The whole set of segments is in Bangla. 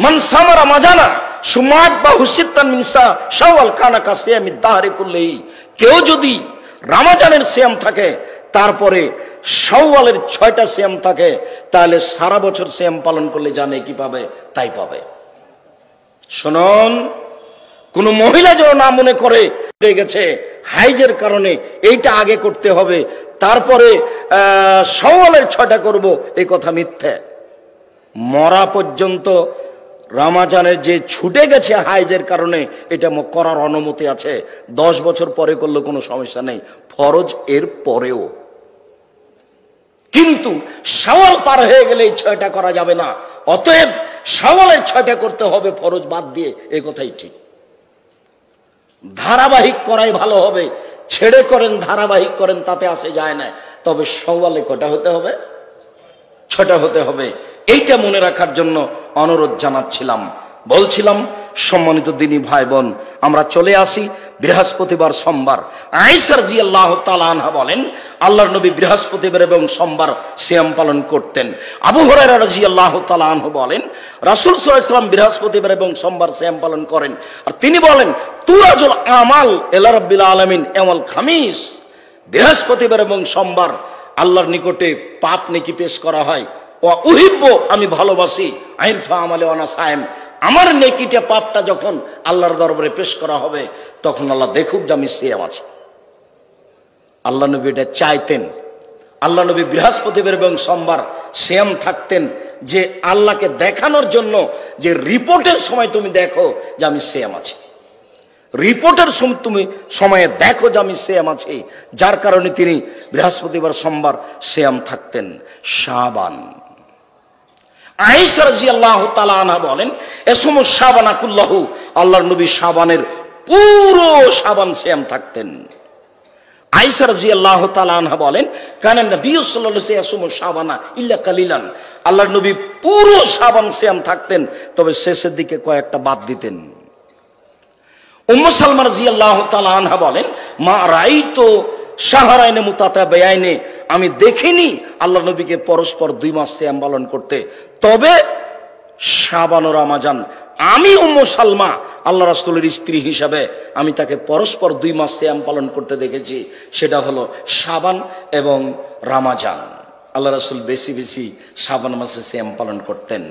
মান সামা রমাজানা সুমাত বা হুসিতান মিনসা শাওয়াল কানা কা সিয়ামি দাহরি কুল্লিহি, কেউ যদি রমজানের সিয়াম থাকে তারপরে শাওয়ালের 6টা সিয়াম থাকে, তাহলে সারা বছর সিয়াম পালন করলে জানে কি পাবে তাই পাবে। শুনুন, কোন মহিলা যেন না মনে করে গেছে হাইজের কারণে এইটা আগে করতে হবে তারপরে শাওয়ালের 6টা করব, এই কথা মিথ্যে। মরা পর্যন্ত রমজানের যে ছুটে গেছে হাইজের কারণে এটা করার অনুমতি আছে। 10 বছর পরে করলে কোনো সমস্যা নেই, ফরজ এর পরেও। কিন্তু শাওয়াল পার হয়ে গেলে এই 6টা করা যাবে না। অতএব শাওয়ালের 6টা করতে হবে ফরজ বাদ দিয়ে, এই কথাই ঠিক। ধারাবাহিক করাই ভালো হবে, ছেড়ে করেন ধারাবাহিক করেন তাতে আসে যায় না। তবে শাওয়ালে কটা হতে হবে? 6টা হতে হবে। এইটা মনে রাখার জন্য অনুরোধ জানাচ্ছিলাম। বলছিলাম সম্মানিত দিনী ভাই বোন, আমরা চলে আসি বৃহস্পতিবার সোমবার। আয়েশা রাদিয়াল্লাহু তাআলা আনহা বলেন আল্লাহর নবী বৃহস্পতিবার এবং সোমবার সিয়াম পালন করতেন। আবু হুরায়রা রাদিয়াল্লাহু তাআলা আনহু বলেন রাসূল সাল্লাল্লাহু আলাইহি ওয়াসাল্লাম বৃহস্পতিবার এবং সোমবার সিয়াম পালন করেন। আর তিনি বলেন তুরাজুল আমাল ইলা রাব্বিল আলামিন ইয়াউমুল খামিস, বৃহস্পতিবার এবং সোমবার আল্লাহর নিকটে পাপ নেকি পেশ করা হয়। ওয়া উহিব্বু, আমি ভালোবাসি, আইরফা আমালে ওয়ানা সায়েম, আমার নেকিটা পাপটা যখন আল্লাহর দরবারে পেশ করা হবে তখন আল্লাহ দেখুক যে আমি সিয়াম আছি। আল্লাহ নবী এটা চাইতেন। আল্লাহ নবী বৃহস্পতিবার এবং সোমবার সিয়াম থাকতেন যে আল্লাহকে দেখানোর জন্য যে রিপোর্টের সময় তুমি দেখো যে আমি সিয়াম আছি, রিপোর্টের তুমি সময়ে দেখো যে আমি সিয়াম আছি, যার কারণে তিনি বৃহস্পতিবার সোমবার সিয়াম থাকতেন। শাবান, আয়েশা রাদিয়াল্লাহু তাআলা আনহা বলেন এসমু শাবানা কুল্লাহু, আল্লাহর নবী শাবানের পুরো শাবান সিয়াম থাকতেন। আয়েশা রাদিয়াল্লাহু তাআলা আনহা বলেন কানা নবী সাল্লাল্লাহু আলাইহি ওয়াসাল্লাম শাবানা ইল্লা কালিলান, আল্লাহর নবী পুরো শাবান সিয়াম থাকতেন, তবে শেষের দিকে কয়েকটা বাদ দিতেন। উম্মু সালমা রাদিয়াল্লাহু তাআলা আনহা বলেন মা রাআইতু শাহরাইনে মুতাতাবিয়াইনে, আমি দেখিনি আল্লাহর নবীকে পরস্পর 2 মাস সিয়াম পালন করতে। তবে শাবান ও রমজান, আমি উম্মু সালমা আল্লাহ রাসূলের স্ত্রী হিসাবে আমি তাকে পরস্পর 2 মাস সিয়াম পালন করতে দেখেছি, সেটা হলো শাবান এবং রমজান। আল্লাহ রাসূল বেশি বেশি শাবান মাসে সিয়াম পালন করতেন।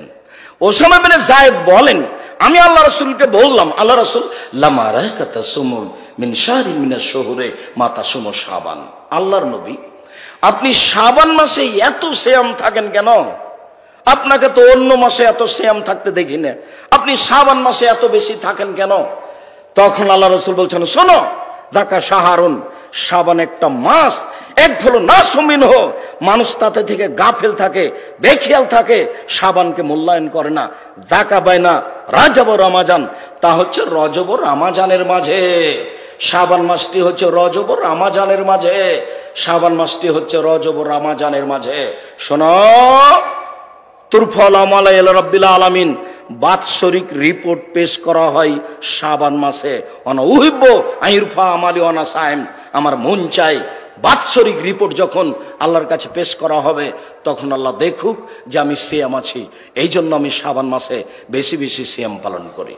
ওসামা বিন যায়েদ বলেন আমি আল্লাহ রাসূলকে বললাম আল্লাহ রাসূল লামা রাকাতা সুমুল মিন শাহরিন মিনাশ শুহুরে মা তাসুমু শাবান, আল্লাহর নবী আপনি শাবান মাসে এত সিয়াম থাকেন কেন? আপনাকে তো অন্য মাসে এত সিয়াম থাকতে দেখি না, আপনি শাবান মাসে এত বেশি থাকেন কেন? তখন আল্লাহ রাসূল বলছেন শোনো, দাকা শাহরুন, শাবান একটা মাস, এক হলো না সুমিন হো, মানুষ তাতে থেকে গাফেল থাকে, বেখেয়াল থাকে, শাবানকে মূল্যায়ন করে না। দাকা বাইনা রাজব ও রমজান, তা হচ্ছে রজব ও রমজানের মাঝে। শাবান মাসটি হচ্ছে রজব ও রমজানের মাঝে, শাবান মাসটি হচ্ছে রজব ও রমজানের মাঝে। শোনো, তুরফাল আমালা ইলা রাব্বিল আলামিন, বাৎসরিক রিপোর্ট পেশ করা হয় শাবান মাসে। অনা উহিব্বু আইরফা আমালি ওয়ানা সায়েম, আমার মন চাই বাৎসরিক রিপোর্ট যখন আল্লাহর কাছে পেশ করা হবে তখন আল্লাহ দেখুক যে আমি সিয়াম আছি। এই জন্য আমি শাবান মাসে বেশি বেশি সিয়াম পালন করি।